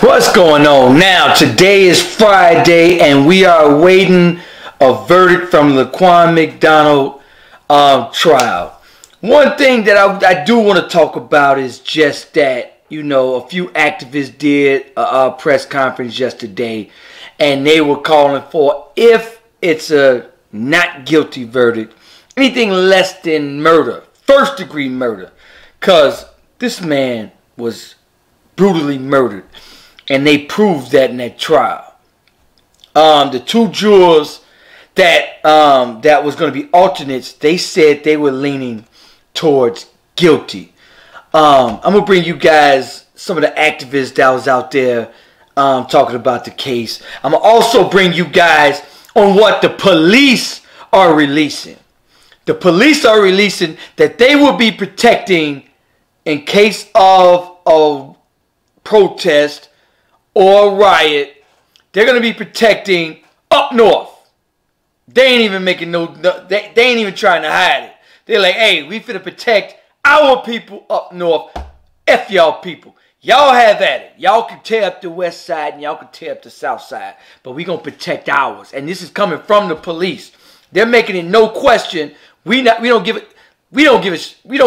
What's going on now? Today is Friday and we are awaiting a verdict from Laquan McDonald trial. One thing that I do want to talk about is just that, a few activists did a press conference yesterday and they were calling for, if it's a not guilty verdict, anything less than murder, first degree murder, because this man was brutally murdered. And they proved that in that trial. The two jurors that was going to be alternates, they said they were leaning towards guilty. I'm going to bring you guys some of the activists that was out there talking about the case. I'm going to also bring you guys on what the police are releasing. The police are releasing that they will be protecting in case of a protest or a riot. They're going to be protecting up north. They ain't even making they ain't even trying to hide it. They're like, hey, we finna protect our people up north. F y'all people. Y'all have at it. Y'all can tear up the west side and y'all can tear up the south side. But we going to protect ours. And this is coming from the police. They're making it no question. We don't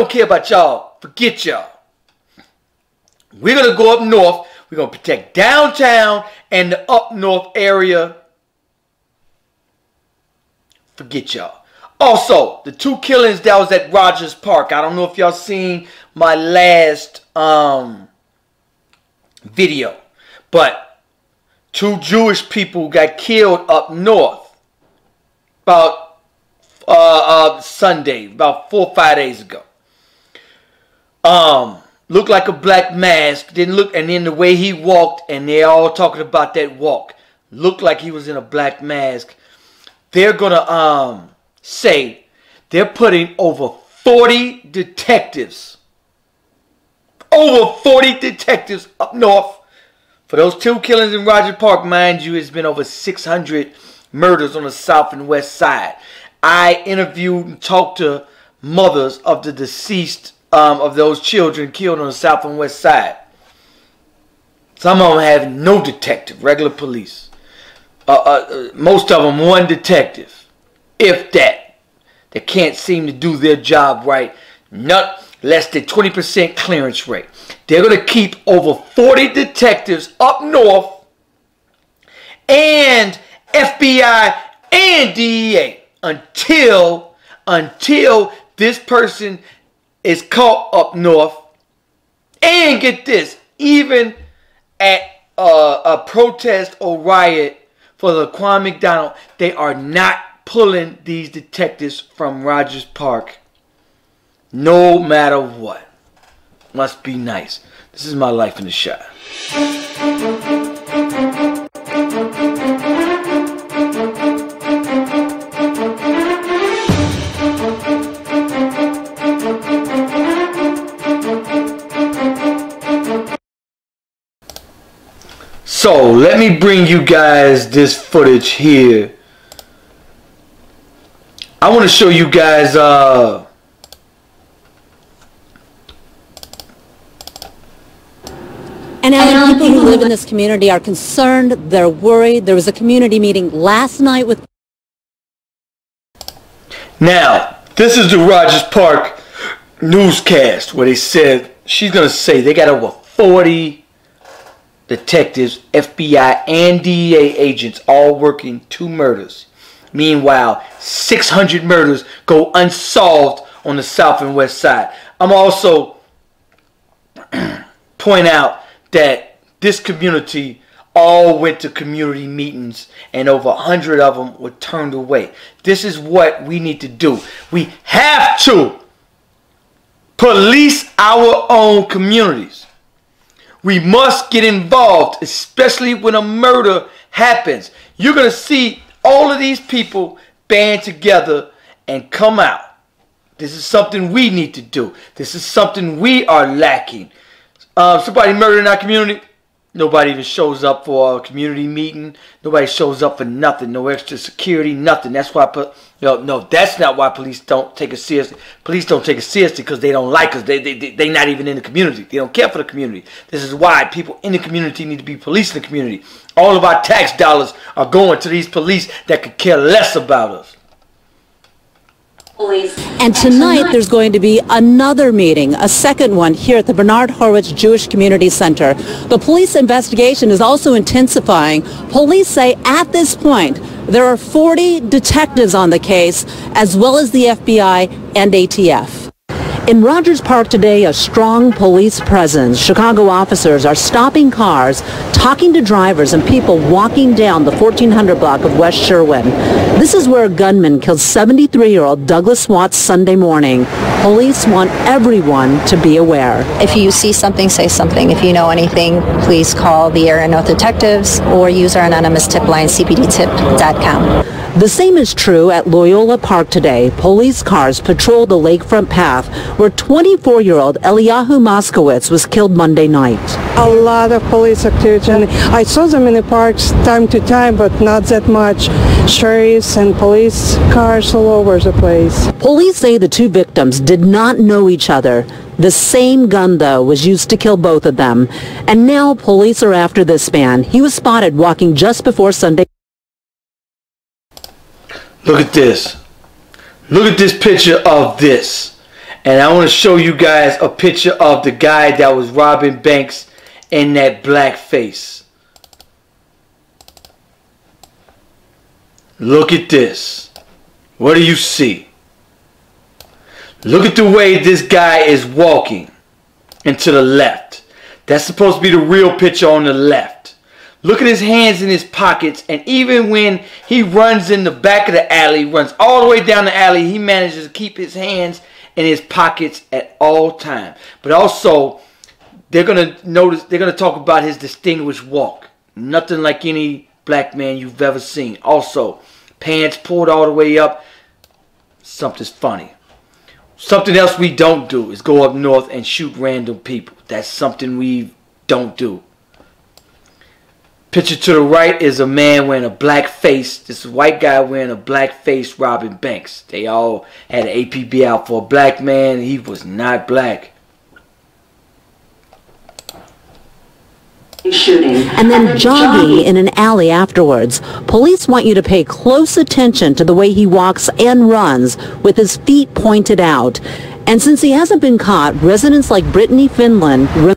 care about y'all. Forget y'all. We're going to go up north. We're going to protect downtown and the up north area. Forget y'all. Also, the two killings that was at Rogers Park. I don't know if y'all seen my last video. But two Jewish people got killed up north. About Sunday. About 4 or 5 days ago. Looked like a black mask. Didn't look, and then the way he walked, and they're all talking about that walk. Looked like he was in a black mask. They're gonna say they're putting over 40 detectives. Over 40 detectives up north for those two killings in Rogers Park. Mind you, it's been over 600 murders on the south and west side. I interviewed and talked to mothers of the deceased of those children killed on the south and west side. Some of them have no detective, regular police. Most of them one detective, if that. They can't seem to do their job right. Not less than 20% clearance rate. They're going to keep over 40 detectives up north and FBI and DEA until this person is caught up north. And get this, even at a protest or riot for Laquan McDonald, they are not pulling these detectives from Rogers Park, no matter what. Must be nice. This is my life in the shot. So let me bring you guys this footage here. I want to show you guys and now people who live in this community are concerned, they're worried. There was a community meeting last night with... Now, this is the Rogers Park newscast where they said, she's going to say they got over 40 detectives, FBI and DEA agents all working 2 murders. Meanwhile, 600 murders go unsolved on the south and west side. I'm also point out that this community all went to community meetings and over 100 of them were turned away. This is what we need to do. We have to police our own communities. We must get involved, especially when a murder happens. You're going to see all of these people band together and come out. This is something we need to do. This is something we are lacking. Somebody murdered in our community. Nobody even shows up for a community meeting. Nobody shows up for nothing. No extra security, nothing. That's why, no, that's not why police don't take it seriously. Police don't take it seriously because they don't like us. They not even in the community. They don't care for the community. This is why people in the community need to be policing the community. All of our tax dollars are going to these police that could care less about us. And tonight there's going to be another meeting, a second one here at the Bernard Horowitz Jewish Community Center. The police investigation is also intensifying. Police say at this point there are 40 detectives on the case, as well as the FBI and ATF. In Rogers Park today, a strong police presence. Chicago officers are stopping cars, talking to drivers and people walking down the 1400 block of West Sherwin. This is where a gunman killed 73-year-old Douglas Watts Sunday morning. Police want everyone to be aware. If you see something, say something. If you know anything, please call the Area North Detectives or use our anonymous tip line, cpdtip.com. The same is true at Loyola Park today. Police cars patrol the lakefront path where 24-year-old Eliyahu Moskowitz was killed Monday night. A lot of police activity, and I saw them in the parks time to time, but not that much. Sheriffs and police cars all over the place. Police say the two victims did not know each other. The same gun, though, was used to kill both of them. And now police are after this man. He was spotted walking just before Sunday. Look at this. Look at this picture of this. And I want to show you guys a picture of the guy that was robbing banks in that black face. Look at this. What do you see? Look at the way this guy is walking and to the left. That's supposed to be the real picture on the left. Look at his hands in his pockets, and even when he runs in the back of the alley, runs all the way down the alley, he manages to keep his hands in his pockets at all times. But also, they're going to talk about his distinguished walk. Nothing like any black man you've ever seen. Also, pants pulled all the way up. Something's funny. Something else we don't do is go up north and shoot random people. That's something we don't do. Picture to the right is a man wearing a black face. This is a white guy wearing a black face robbing banks. They all had an APB out for a black man. He was not black. Shooting. And then jogging in an alley afterwards. Police want you to pay close attention to the way he walks and runs with his feet pointed out. And since he hasn't been caught, residents like Brittany Finland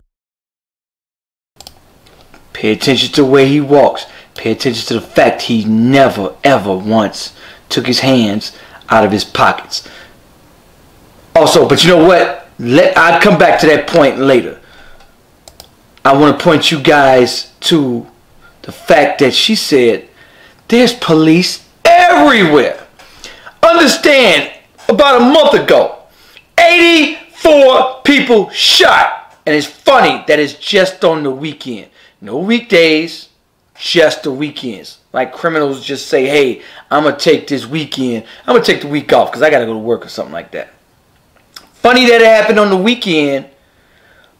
pay attention to the way he walks. Pay attention to the fact he never, ever once took his hands out of his pockets. Also, but you know what? I'll come back to that point later. I want to point you guys to the fact that she said there's police everywhere. Understand, about a month ago, 84 people shot. And it's funny that it's just on the weekend. No weekdays, just the weekends. Like criminals just say, hey, I'm going to take this weekend. I'm going to take the week off because I got to go to work or something like that. Funny that it happened on the weekend.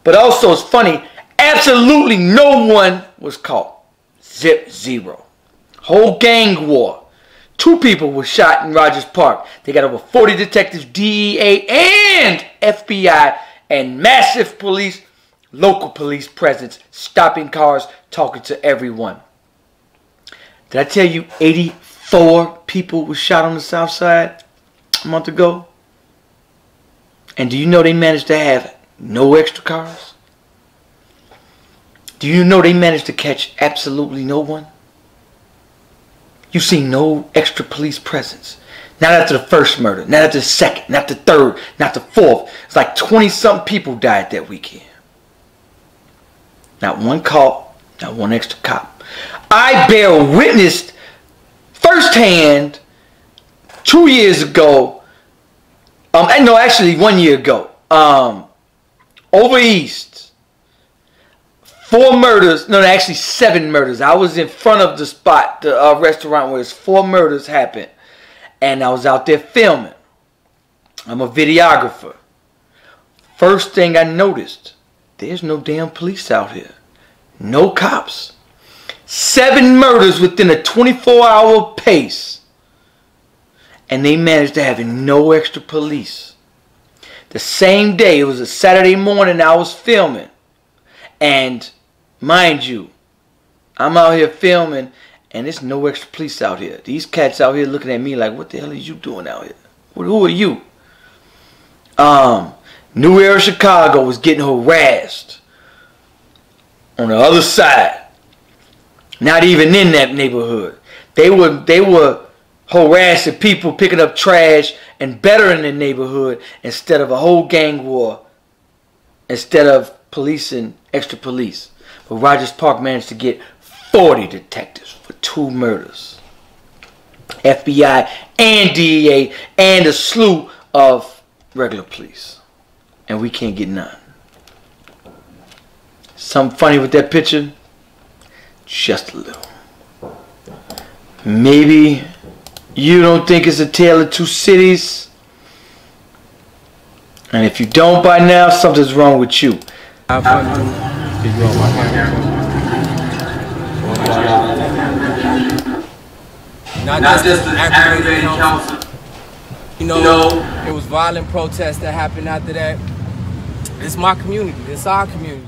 But also it's funny, absolutely no one was caught. Zip, zero. Whole gang war. 2 people were shot in Rogers Park. They got over 40 detectives, DEA, and FBI, and massive police, local police presence, stopping cars, talking to everyone. Did I tell you 84 people were shot on the south side a month ago? And do you know they managed to have no extra cars? Do you know they managed to catch absolutely no one? You see no extra police presence. Not after the first murder, not after the second, not the third, not the fourth. It's like 20-something people died that weekend. Not one caught, not one extra cop. I bear witness firsthand 2 years ago. No, actually 1 year ago. Over east. 4 murders. No, actually 7 murders. I was in front of the spot, the restaurant where 4 murders happened. And I was out there filming. I'm a videographer. First thing I noticed, there's no damn police out here. No cops. 7 murders within a 24-hour pace. And they managed to have no extra police. The same day, it was a Saturday morning, I was filming. And mind you, I'm out here filming and there's no extra police out here. These cats out here looking at me like, what the hell are you doing out here? Who are you? New Era Chicago was getting harassed on the other side. Not even in that neighborhood. They were harassing people, picking up trash and bettering the neighborhood instead of a whole gang war, instead of policing extra police. But Rogers Park managed to get 40 detectives for 2 murders. FBI and DEA and a slew of regular police. And we can't get none. Something funny with that picture? Just a little. Maybe you don't think it's a tale of two cities? And if you don't by now, something's wrong with you. Not just an aggravated council. You know, it was violent protests that happened after that. It's my community. It's our community.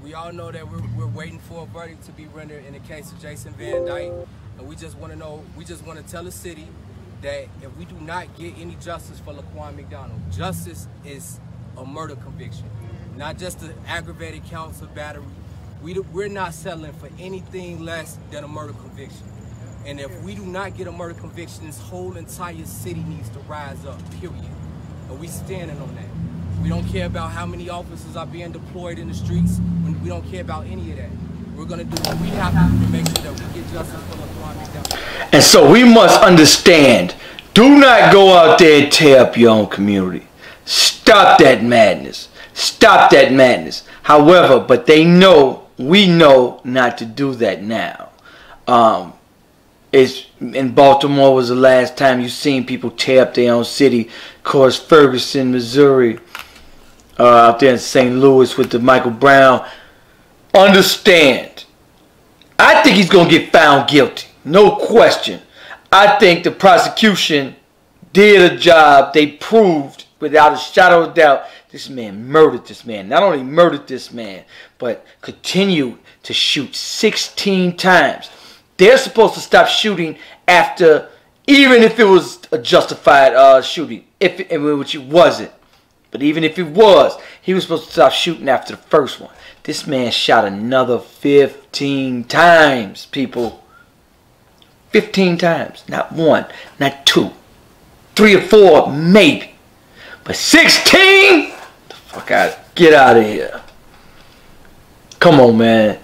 We all know that we're waiting for a verdict to be rendered in the case of Jason Van Dyke. And we just want to know, we just want to tell the city that if we do not get any justice for Laquan McDonald, justice is a murder conviction. Not just an aggravated counts of battery. We're not settling for anything less than a murder conviction. And if we do not get a murder conviction, this whole entire city needs to rise up, period. And we standing on that. We don't care about how many officers are being deployed in the streets. We don't care about any of that. We're going to do what we have to do to make sure that we get justice for Laquan McDonald. And so we must understand, do not go out there and tear up your own community. Stop that madness. Stop that madness. However, but they know, we know not to do that now. It's in Baltimore was the last time you seen people tear up their own city. Of course, Ferguson, Missouri, out there in St. Louis with the Michael Brown. Understand, I think he's going to get found guilty. No question. I think the prosecution did a job. They proved without a shadow of doubt this man murdered this man. Not only murdered this man, but continued to shoot 16 times. They're supposed to stop shooting after, even if it was a justified shooting, which it wasn't. But even if it was, he was supposed to stop shooting after the first one. This man shot another 15 times, people. 15 times. Not 1, not 2. 3 or 4, maybe. But 16? The fuck out. Get out of here. Come on, man.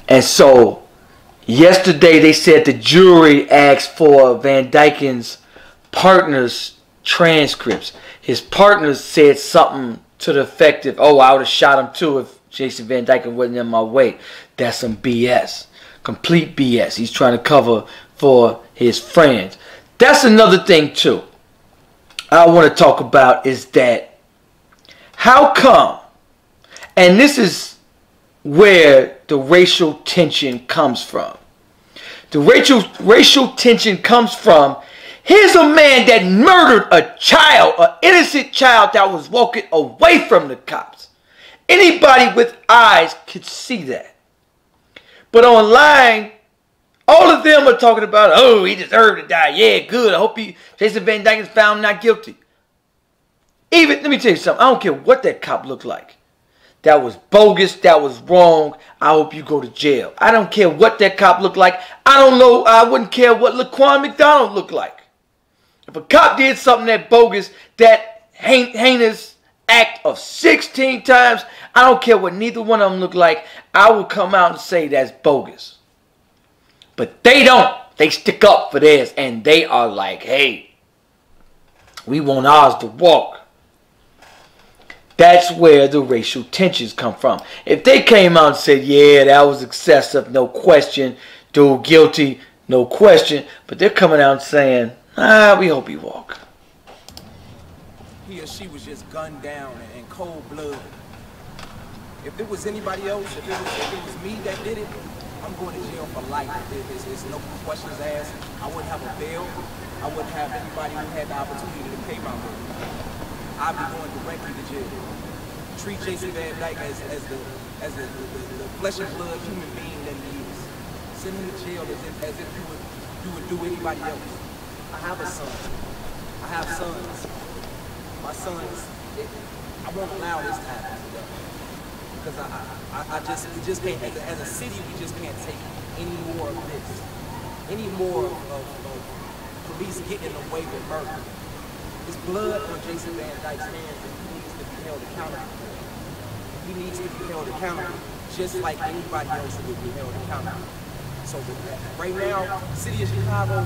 And so, yesterday they said the jury asked for Van Dyken's partner's transcripts. His partners said something to the effect of, oh, I would have shot him too if Jason Van Dyke wasn't in my way. That's some BS. Complete BS. He's trying to cover for his friends. That's another thing too I want to talk about, is that how come, and this is where the racial tension comes from. The racial tension comes from, here's a man that murdered a child, an innocent child that was walking away from the cops. Anybody with eyes could see that. But online, all of them are talking about, oh, he deserved to die. Yeah, good. I hope Jason Van Dyke is found not guilty. Even, let me tell you something. I don't care what that cop looked like. That was bogus. That was wrong. I hope you go to jail. I don't care what that cop looked like. I don't know. I wouldn't care what Laquan McDonald looked like. If a cop did something that bogus, that heinous act of 16 times, I don't care what neither one of them look like. I will come out and say that's bogus. But they don't. They stick up for theirs. And they are like, hey, we want ours to walk. That's where the racial tensions come from. If they came out and said, yeah, that was excessive, no question. Dude guilty, no question. But they're coming out and saying, we hope you walk. He or she was just gunned down in cold blood. If it was anybody else, if it was me that did it, I'm going to jail for life. There's no questions asked. I wouldn't have a bail. I wouldn't have anybody who had the opportunity to pay my bill. I'd be going directly to jail. Treat Jason Van Dyke as the flesh and blood human being that he is. Send him to jail as if you would do anybody else. I have a son. I have sons. My sons, I won't allow this to happen to them. Because we just can't, as a city, we just can't take any more of this. Any more of police getting away with murder. There's blood on Jason Van Dyke's hands and he needs to be held accountable. He needs to be held accountable just like anybody else would be held accountable. So right now, the city of Chicago,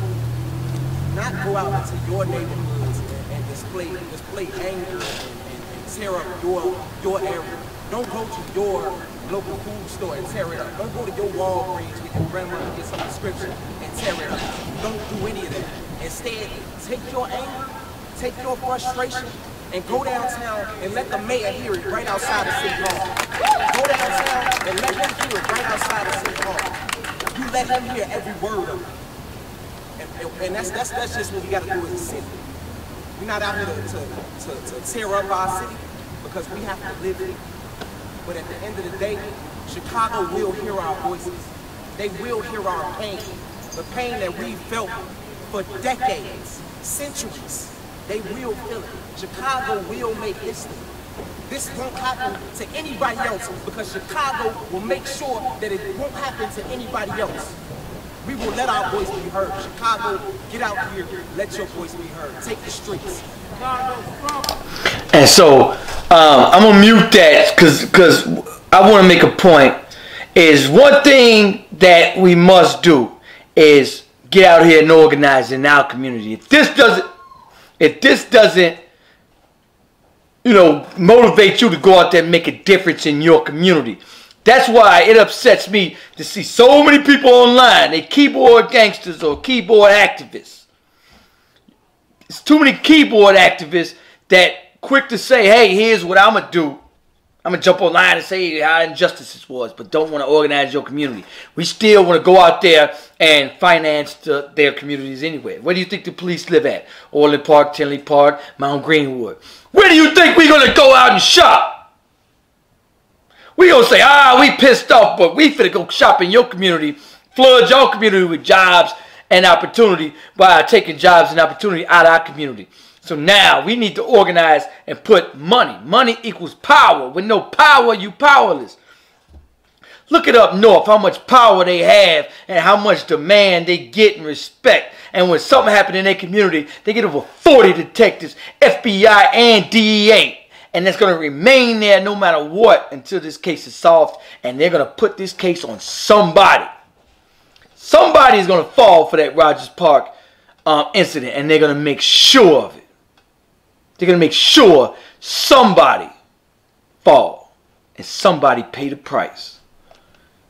not go out into your neighborhoods and display anger and tear up your area. Don't go to your local food store and tear it up. Don't go to your Walgreens with your grandma and get some prescription and tear it up. Don't do any of that. Instead, take your anger, take your frustration, and go downtown and let the mayor hear it right outside of City Hall. Go downtown and let him hear it right outside of City Hall. You let him hear every word of it. And that's just what we got to do as a city. We're not out here to tear up our city because we have to live it. But at the end of the day, Chicago will hear our voices. They will hear our pain. The pain that we felt for decades, centuries. They will feel it. Chicago will make history. This won't happen to anybody else because Chicago will make sure that it won't happen to anybody else. We will let our voice be heard. Chicago, get out here, let your voice be heard. Take the streets. And so I'm gonna mute that because I want to make a point. Is one thing that we must do is get out here and organize in our community. If this doesn't, motivate you to go out there and make a difference in your community. That's why it upsets me to see so many people online. They keyboard gangsters or keyboard activists. It's too many keyboard activists that quick to say, hey, here's what I'm going to do. I'm going to jump online and say how injustice was, but don't want to organize your community. We still want to go out there and finance their communities anyway. Where do you think the police live at? Orland Park, Tinley Park, Mount Greenwood. Where do you think we're going to go out and shop? We going to say, we pissed off, but we finna go shop in your community, flood your community with jobs and opportunity by taking jobs and opportunity out of our community. So now we need to organize and put money. Money equals power. With no power, you powerless. Look it up north, how much power they have and how much demand they get and respect. And when something happens in their community, they get over 40 detectives, FBI and DEA. And that's going to remain there no matter what until this case is solved. And they're going to put this case on somebody. Somebody is going to fall for that Rogers Park incident. And they're going to make sure of it. They're going to make sure somebody fall. And somebody pay the price.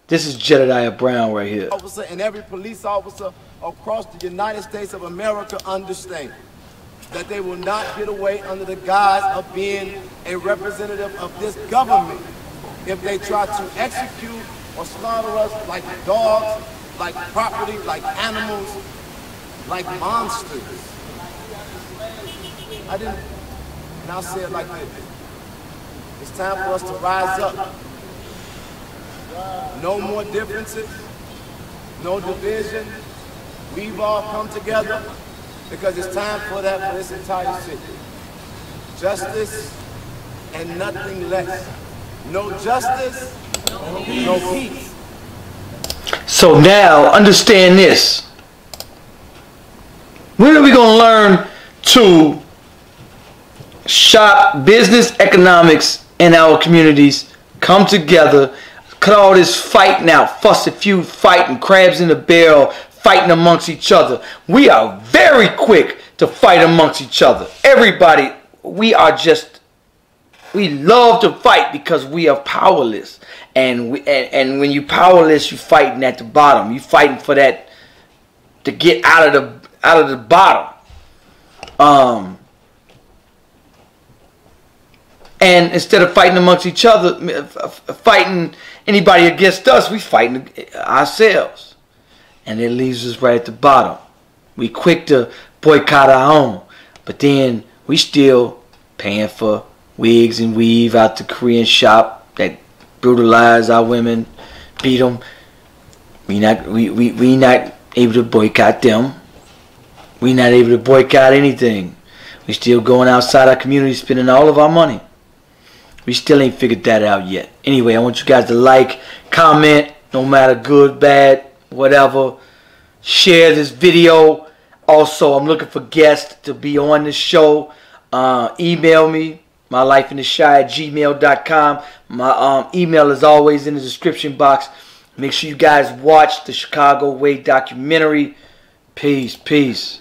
This is Jedediah Brown right here. Officer and every police officer across the United States of America understand that they will not get away under the guise of being a representative of this government if they try to execute or slaughter us like dogs, like property, like animals, like monsters. And I'll say it like this. It's time for us to rise up. No more differences, no division. We've all come together because it's time for that for this entire city. Justice and nothing less. No justice, no peace. So now, understand this. When are we going to learn to shop business economics in our communities, come together, cut all this fighting out, fuss and feud, fighting, crabs in the barrel, fighting amongst each other. We are very quick to fight amongst each other. Everybody, we love to fight because we are powerless. And when you powerless, you fighting at the bottom. You fighting for that to get out of the bottom. And instead of fighting amongst each other, fighting anybody against us, we fighting ourselves. And it leaves us right at the bottom. We quick to boycott our own, but then we still paying for wigs and weave out the Korean shop that brutalize our women, beat them. We not able to boycott them. We not able to boycott anything. We still going outside our community, spending all of our money. We still ain't figured that out yet. Anyway, I want you guys to like, comment, no matter good, bad, whatever. Share this video. Also, I'm looking for guests to be on this show. Email me, mylifeintheshy@gmail.com. My email is always in the description box. Make sure you guys watch the Chicago Way documentary. Peace, peace.